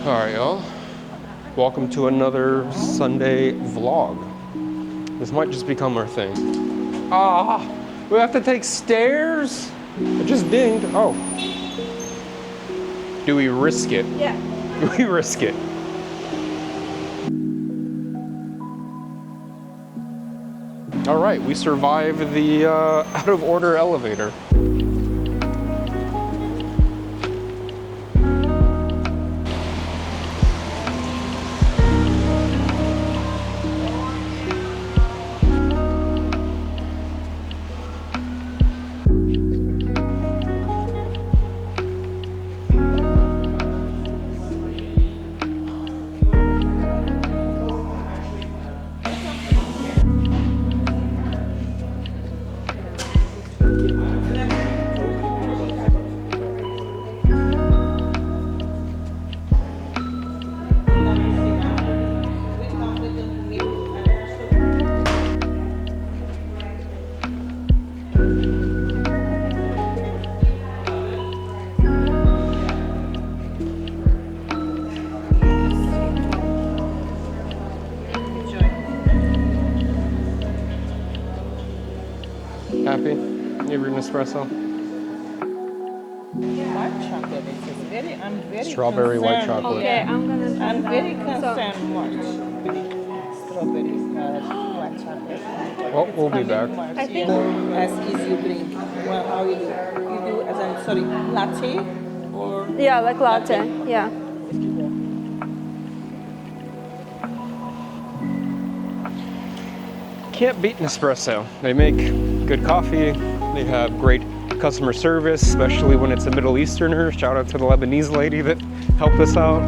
Alright, y'all. Welcome to another Sunday vlog. This might just become our thing. We have to take stairs? It just dinged. Oh. Do we risk it? Yeah. Do we risk it? Alright, we survived the out of order elevator. Happy? You have your Nespresso? White chocolate. I'm very Strawberry white concerned. chocolate. Okay, I'm gonna try I'm that. very concerned with strawberry white chocolate. Well, we'll be back. I think- As easy drink. Well, how you do? You do as I'm sorry, latte or Yeah, like latte. Yeah. Can't beat Nespresso. They make good coffee. They have great customer service, especially when it's a Middle Easterner. Shout out to the Lebanese lady that helped us out.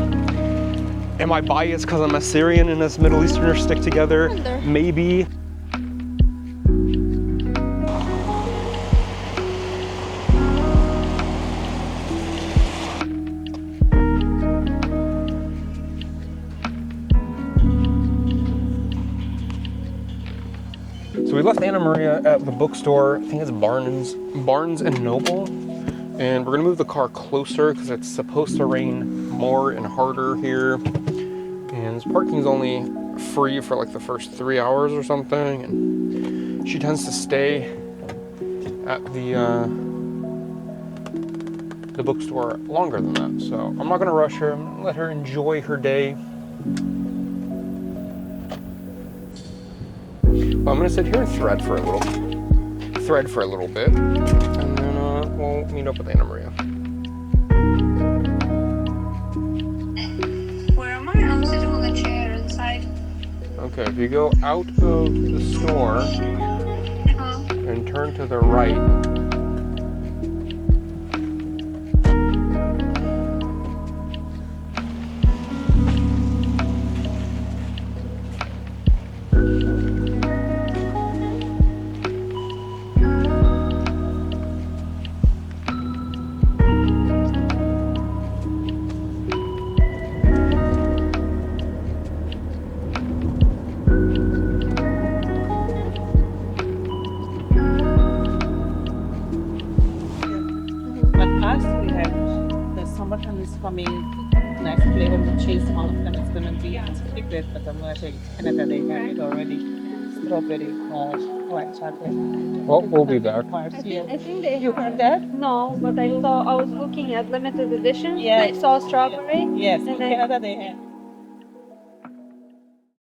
Am I biased because I'm a Syrian and us Middle Easterners stick together? Maybe. So we left Anna Maria at the bookstore. I think it's Barnes and Noble. And we're gonna move the car closer because it's supposed to rain more and harder here. And this parking's only free for like the first 3 hours or something. And she tends to stay at the bookstore longer than that. So I'm not gonna rush her. I'm gonna let her enjoy her day. I'm gonna sit here and thread for a little bit, and then we'll meet up with Anna Maria. Where am I? I'm sitting on a chair inside. Okay, if you go out of the store and turn to the right, the summertime is coming. Next flavor will chase all of them. It's gonna be a secret, but I'm gonna take Canada. They have it already. Strawberry white chocolate. well, we'll be back. I think they You heard that? No, but I was looking at limited edition. Yeah. I saw strawberry. Yes, in And then- Canada they have.